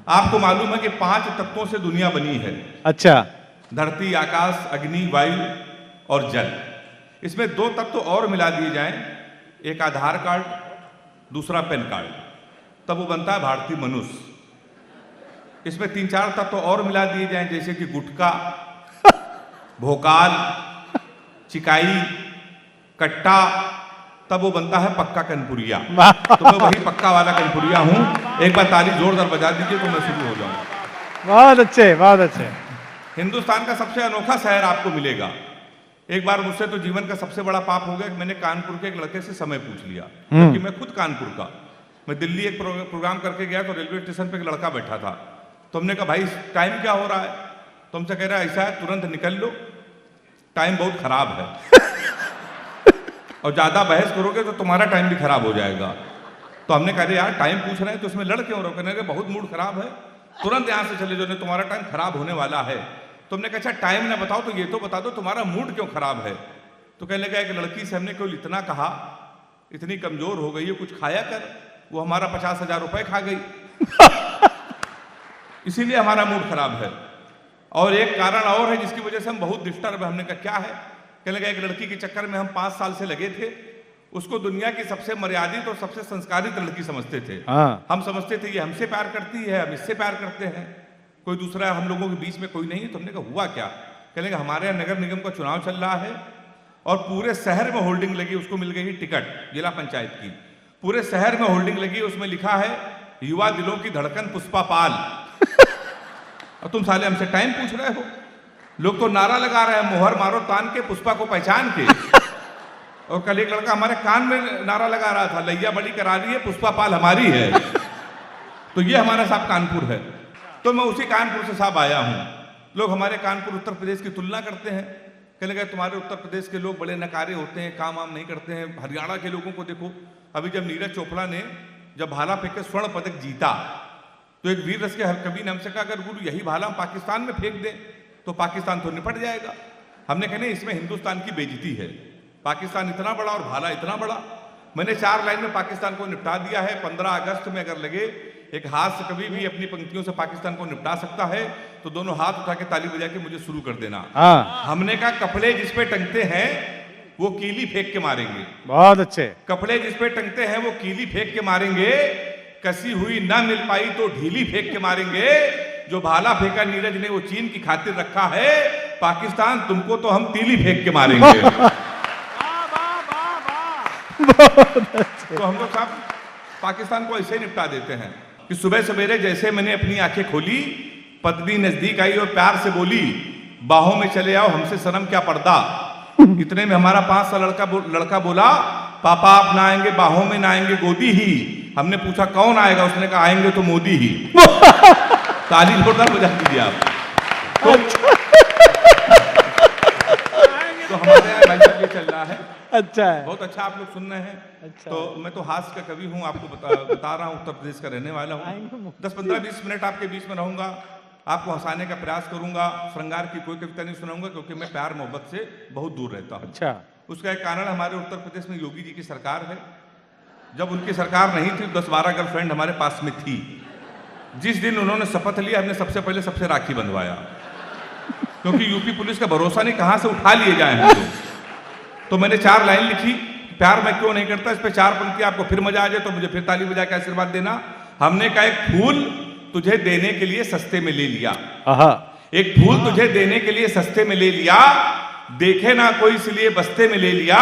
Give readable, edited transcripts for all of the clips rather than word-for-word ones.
आपको मालूम है कि 5 तत्वों से दुनिया बनी है। अच्छा। धरती, आकाश, अग्नि, वायु और जल। इसमें 2 तत्व और मिला दिए जाएं, एक आधार कार्ड, दूसरा पैन कार्ड, तब वो बनता है भारतीय मनुष्य। इसमें 3-4 तत्व और मिला दिए जाएं, जैसे कि गुटखा, भोकाल, चिकाई, कट्टा, तब वो बनता है पक्का कनपुरिया। तो मैं वही पक्का वाला कनपुरिया हूं। एक बार ताली जोरदार बजा दीजिए तो मैं शुरू हो जाऊंगा। बहुत अच्छे, बहुत अच्छे। हिंदुस्तान का सबसे अनोखा शहर आपको मिलेगा। एक बार मुझसे तो जीवन का सबसे बड़ा पाप हो गया कि मैंने कानपुर के एक लड़के से समय पूछ लिया, क्योंकि मैं खुद कानपुर का। मैं दिल्ली एक प्रोग्राम करके गया तो रेलवे स्टेशन पे एक लड़का बैठा था, तो हमने कहा भाई टाइम क्या हो रहा है? तो हमसे कह रहा है ऐसा है, तुरंत निकल लो, टाइम बहुत खराब है और ज्यादा बहस करोगे तो तुम्हारा टाइम भी खराब हो जाएगा। तो हमने कहा यार टाइम पूछ रहे हैं तो उसमें लड़ क्यों रहो? कहने लगे बहुत मूड खराब है, तुरंत यहाँ से चले जाओ, तुम्हारा टाइम खराब होने वाला है। तो हमने कहा अच्छा टाइम ना बताओ तो ये तो बता दो तुम्हारा मूड क्यों खराब है? तो कहने लगा एक लड़की से हमने केवल इतना कहा, इतनी कमजोर हो गई है, कुछ खाया कर, वो हमारा 50,000 रुपए खा गई इसीलिए हमारा मूड खराब है। और एक कारण और है जिसकी वजह से हम बहुत डिस्टर्ब है। हमने कहा क्या है? कहने लगा एक लड़की के चक्कर में हम 5 साल से लगे थे, उसको दुनिया की सबसे मर्यादित और सबसे संस्कारित लड़की समझते थे। हम समझते थे ये हमसे प्यार करती है, हम इससे प्यार करते हैं, कोई दूसरा हम लोगों के बीच में कोई नहीं। तो हमने कहा हुआ क्या? कहने लगा हमारे यहाँ नगर निगम का चुनाव चल रहा है और पूरे शहर में होल्डिंग लगी, उसको मिल गई टिकट जिला पंचायत की, पूरे शहर में होल्डिंग लगी, उसमें लिखा है युवा दिलों की धड़कन पुष्पा पाल और तुम साले हमसे टाइम पूछ रहे हो? लोग तो नारा लगा रहे हैं मोहर मारो तान के, पुष्पा को पहचान के। और कल एक लड़का हमारे कान में नारा लगा रहा था, लैया बड़ी करा रही है, पुष्पा पाल हमारी है। तो ये हमारा साहब कानपुर है। तो मैं उसी कानपुर से साहब आया हूं। लोग हमारे कानपुर उत्तर प्रदेश की तुलना करते हैं, कहने लगे तुम्हारे उत्तर प्रदेश के लोग बड़े नकारे होते हैं, काम वाम नहीं करते हैं। हरियाणा के लोगों को देखो, अभी जब नीरज चोपड़ा ने जब भाला फेंक के स्वर्ण पदक जीता तो एक वीर रस के कवि ने हमसे कहा अगर गुरु यही भाला हम पाकिस्तान में फेंक दें तो पाकिस्तान तो निपट जाएगा। हमने कहा नहीं, इसमें हिंदुस्तान की बेइज्जती है, पाकिस्तान इतना बड़ा और भाला इतना बड़ा। मैंने 4 लाइन में पाकिस्तान को निपटा दिया है। 15 अगस्त में अगर लगे एक हाथ से कभी भी अपनी पंक्तियों से पाकिस्तान को निपटा सकता है तो दोनों हाथ उठा के ताली बजा के मुझे शुरू कर देना। हमने कहा कपड़े जिस पे टंगते हैं वो कीली फेंक के मारेंगे। बहुत अच्छे। कपड़े जिस पे टंगते हैं वो कीली फेंक के मारेंगे, कसी हुई ना मिल पाई तो ढीली फेंक के मारेंगे। जो भाला फेंका नीरज ने वो चीन की खातिर रखा है, पाकिस्तान तुमको तो हम तीली फेंक के मारेंगे। तो हम लोग साहब पाकिस्तान को ऐसे निपटा देते हैं कि सुबह सवेरे जैसे मैंने अपनी आंखें खोली, पत्नी नजदीक आई और प्यार से बोली बाहों में चले आओ, हमसे शर्म क्या पर्दा। इतने में हमारा 5 साल लड़का बोला पापा आप ना आएंगे बाहों में, ना आएंगे गोदी ही। हमने पूछा कौन आएगा? उसने कहा आएंगे तो मोदी ही। ताली जोरदार बजा दीजिए आप। तो हमारे यहाँ भाई साहब ये चल रहा है। अच्छा है, बहुत अच्छा आप लोग सुन रहे हैं। अच्छा। तो मैं तो हास्य का कवि हूँ, आपको बता रहा हूँ, उत्तर प्रदेश का रहने वाला हूँ। 10-15-20 मिनट आपके बीच में रहूंगा, आपको हंसाने का प्रयास करूंगा। श्रृंगार की कोई कविता नहीं सुनाऊंगा क्योंकि मैं प्यार मोहब्बत से बहुत दूर रहता हूँ। अच्छा। उसका एक कारण हमारे उत्तर प्रदेश में योगी जी की सरकार है। जब उनकी सरकार नहीं थी 10-12 गर्लफ्रेंड हमारे पास में थी। जिस दिन उन्होंने शपथ लिया हमने सबसे पहले सबसे राखी बंधवाया, क्योंकि यूपी पुलिस का भरोसा नहीं कहां से उठा लिए जाए हम लोग। तो मैंने 4 लाइन लिखी, प्यार मैं क्यों नहीं करता, इस पे 4 पंक्ति आपको फिर मजा आ जाए तो मुझे फिर ताली बजा के आशीर्वाद देना। हमने कहा एक फूल तुझे देने के लिए सस्ते में ले लिया, एक फूल तुझे देने के लिए सस्ते में ले लिया, देखे ना कोई इसलिए बस्ते में ले लिया।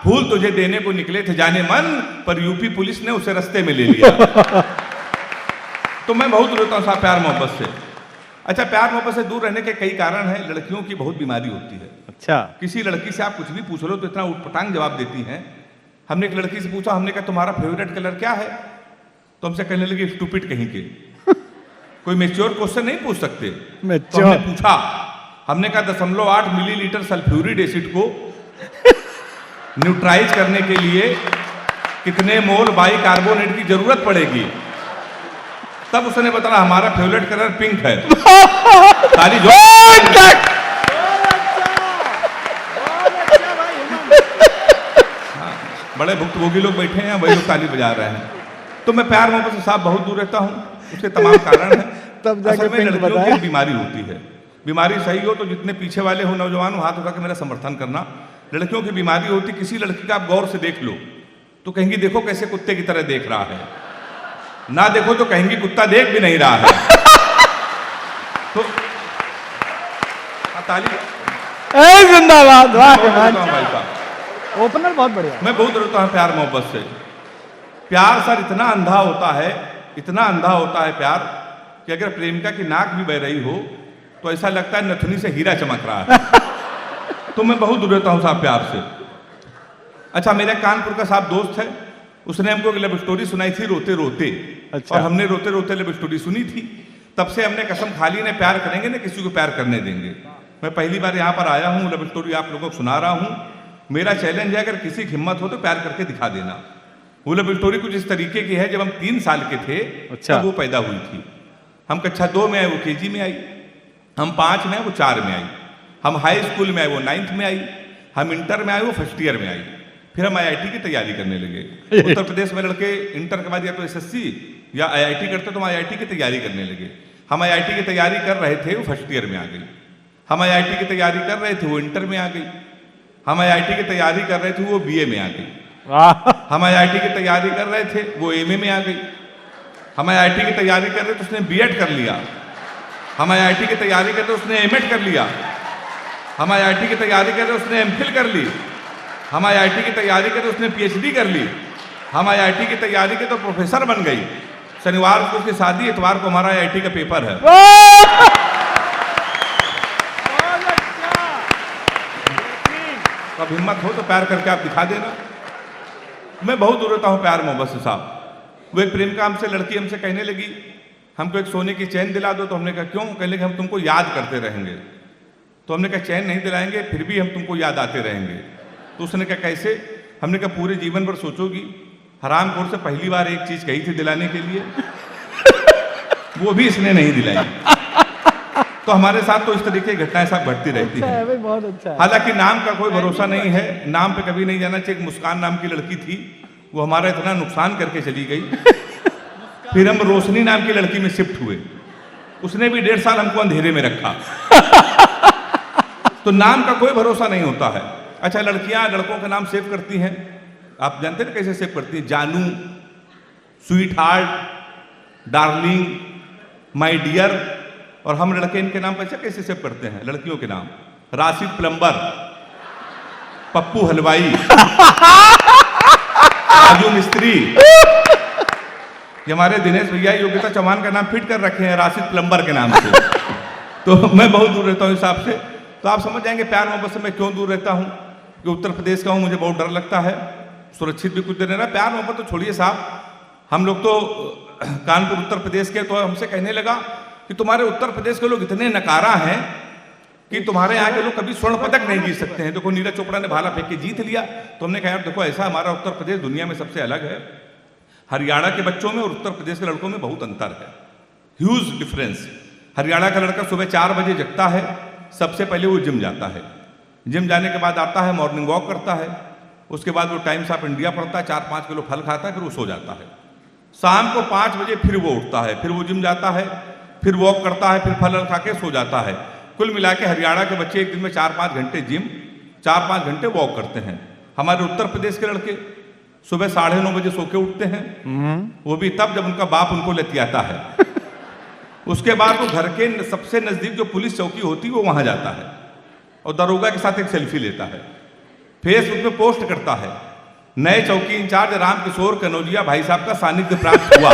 फूल तुझे देने को निकले थे जाने मन, पर यूपी पुलिस ने उसे रास्ते में ले लिया। तो मैं बहुत रोता हूं साहब प्यार मोहब्बत से। अच्छा, प्यार मोहब्बत से दूर रहने के कई कारण हैं। लड़कियों की बहुत बीमारी होती है। अच्छा। किसी लड़की से आप कुछ भी पूछ लो तो इतना उटपटांग जवाब देती हैं। हमने एक लड़की से पूछा, हमने कहा तुम्हारा फेवरेट कलर क्या है? तो हमसे कहने लगी स्टूपिड कहीं के। कोई मैच्योर क्वेश्चन नहीं पूछ सकते। तो हमने पूछा, हमने कहा 0.8 मिलीलीटर सल्फ्यूरिक एसिड को न्यूट्राइज करने के लिए कितने मोल बाइकार्बोनेट की जरूरत पड़ेगी? तब उसने बताया हमारा फेवरेट कलर पिंक है। ताली बड़े भुक्तभोगी लोग बैठे हैं, वही लोग ताली बजा रहे हैं। तो मैं प्यार मोहब्बत से साहब बहुत दूर रहता हूं। उसके तमाम कारण हैं। तब जाके असल में पिंक लड़कियों बताया। की बीमारी होती है, बीमारी सही हो तो जितने पीछे वाले हो नौजवान हाथ उठा के मेरा समर्थन करना। लड़कियों की बीमारी होती, किसी लड़की का आप गौर से देख लो तो कहेंगी देखो कैसे कुत्ते की तरह देख रहा है, ना देखो तो कहेंगी कुत्ता देख भी नहीं रहा है। तो ताली जिंदाबाद, वाह बहुत भाई रोता हूं भाई साहब, ओपनर बहुत बढ़िया। मैं बहुत रोता हूं प्यार मोहब्बत से। प्यार सर इतना अंधा होता है, इतना अंधा होता है प्यार कि अगर प्रेमिका की नाक भी बह रही हो तो ऐसा लगता है नथुनी से हीरा चमक रहा है। तो मैं बहुत रोता हूं साहब प्यार से। अच्छा, मेरे कानपुर का साहब दोस्त है, उसने हमको एक लव स्टोरी सुनाई थी रोते रोते। अच्छा। और हमने रोते रोते लव स्टोरी सुनी थी। तब से हमने कसम खा ली, ने प्यार करेंगे ना किसी को प्यार करने देंगे। मैं पहली बार यहाँ पर आया हूँ, लव स्टोरी आप लोगों को सुना रहा हूँ। मेरा चैलेंज है अगर किसी की हिम्मत हो तो प्यार करके दिखा देना। वो लव स्टोरी कुछ इस तरीके की है, जब हम 3 साल के थे अच्छा। तब वो पैदा हुई थी। हम कक्षा 2 में आए, वो KG में आई। हम 5 में आए, वो 4 में आई। हम हाई स्कूल में आए, वो 9th में आई। हम इंटर में आए, वो फर्स्ट ईयर में आई। फिर हम IIT की तैयारी करने लगे। उत्तर प्रदेश में लड़के इंटर के बाद या तो SSC या IIT करते तो हम IIT की तैयारी करने लगे। हम IIT की तैयारी कर रहे थे, वो फर्स्ट ईयर में आ गई। हम IIT की तैयारी कर रहे थे, वो इंटर में आ गई। हम IIT की तैयारी कर रहे थे, वो BA में आ गई। हम IIT की तैयारी कर रहे थे, वो MA में आ गई। हम IIT की तैयारी कर रहे थे, उसने B.Ed कर लिया। हम IIT की तैयारी कर रहे, उसने M.Ed कर लिया। हम IIT की तैयारी कर रहे, उसने MPhil कर ली। हम IIT की तैयारी कर रहे, उसने PhD कर ली। हम IIT की तैयारी के तो प्रोफेसर बन गई। शनिवार को उसकी शादी, इतवार को हमारा IIT का पेपर है। अब हिम्मत हो तो प्यार करके आप दिखा देना। मैं बहुत रोता हूँ प्यार मोहब्बत से साहब। वो एक प्रेमिका हमसे, लड़की हमसे कहने लगी हमको एक सोने की चैन दिला दो। तो हमने कहा क्यों? कहने लगे हम तुमको याद करते रहेंगे। तो हमने कहा चैन नहीं दिलाएंगे, फिर भी हम तुमको याद आते रहेंगे। तो उसने कहा कैसे? हमने कहा पूरे जीवन भर सोचोगी। हरामखोर से पहली बार एक चीज कही थी दिलाने के लिए, वो भी इसने नहीं दिलाई। तो हमारे साथ तो इस तरीके की घटनाएं सब घटती रहती अच्छा है हैं। भाई, बहुत अच्छा है। हालांकि नाम का कोई भरोसा नहीं है, नाम पे कभी नहीं जाना चाहिए। एक मुस्कान नाम की लड़की थी, वो हमारा इतना नुकसान करके चली गई। फिर हम रोशनी नाम की लड़की में शिफ्ट हुए, उसने भी 1.5 साल हमको अंधेरे में रखा। तो नाम का कोई भरोसा नहीं होता है। अच्छा, लड़कियां लड़कों का नाम सेव करती हैं, आप जानते हैं कैसे सेव करती हैं? जानू, sweetheart, darling, my dear. और हम लड़के इनके नाम पैसे कैसे सेव करते हैं? लड़कियों के नाम, राशिद प्लम्बर, पप्पू हलवाई, राजू मिस्त्री। ये हमारे दिनेश भैया योगिता चौहान का नाम फिट कर रखे हैं राशिद प्लम्बर के नाम से। तो मैं बहुत दूर रहता हूँ हिसाब से। तो आप समझ जाएंगे प्यार मोहब्बत से मैं क्यों दूर रहता हूँ। कि उत्तर प्रदेश का हूँ, मुझे बहुत डर लगता है, सुरक्षित भी कुछ देर नहीं रहा। प्यार मोहब्बत तो छोड़िए साहब, हम लोग तो कानपुर उत्तर प्रदेश के, तो हमसे कहने लगा कि तुम्हारे उत्तर प्रदेश के लोग इतने नकारा हैं कि तुम्हारे यहाँ के लोग कभी स्वर्ण पदक नहीं जीत सकते हैं। देखो नीरज चोपड़ा ने भाला फेंक के जीत लिया। तो हमने कहा यार देखो ऐसा हमारा उत्तर प्रदेश दुनिया में सबसे अलग है। हरियाणा के बच्चों में और उत्तर प्रदेश के लड़कों में बहुत अंतर है, ह्यूज डिफरेंस। हरियाणा का लड़का सुबह 4 बजे जगता है, सबसे पहले वो जिम जाता है, जिम जाने के बाद आता है, मॉर्निंग वॉक करता है, उसके बाद वो टाइम्स ऑफ इंडिया पढ़ता है, 4-5 किलो फल खाता है, फिर वो सो जाता है। शाम को 5 बजे फिर वो उठता है, फिर वो जिम जाता है, फिर वॉक करता है, फिर फल खा के सो जाता है। कुल मिला के हरियाणा के बच्चे एक दिन में 4-5 घंटे जिम, 4-5 घंटे वॉक करते हैं। हमारे उत्तर प्रदेश के लड़के सुबह 9:30 बजे सो के उठते हैं, वो भी तब जब उनका बाप उनको लतियाता है। उसके बाद वो घर के सबसे नजदीक जो पुलिस चौकी होती है वो वहां जाता है और दरोगा के साथ एक सेल्फी लेता है, फेसबुक पे पोस्ट करता है, नए चौकी इंचार्ज राम किशोर कनौजिया भाई साहब का सानिध्य प्राप्त हुआ।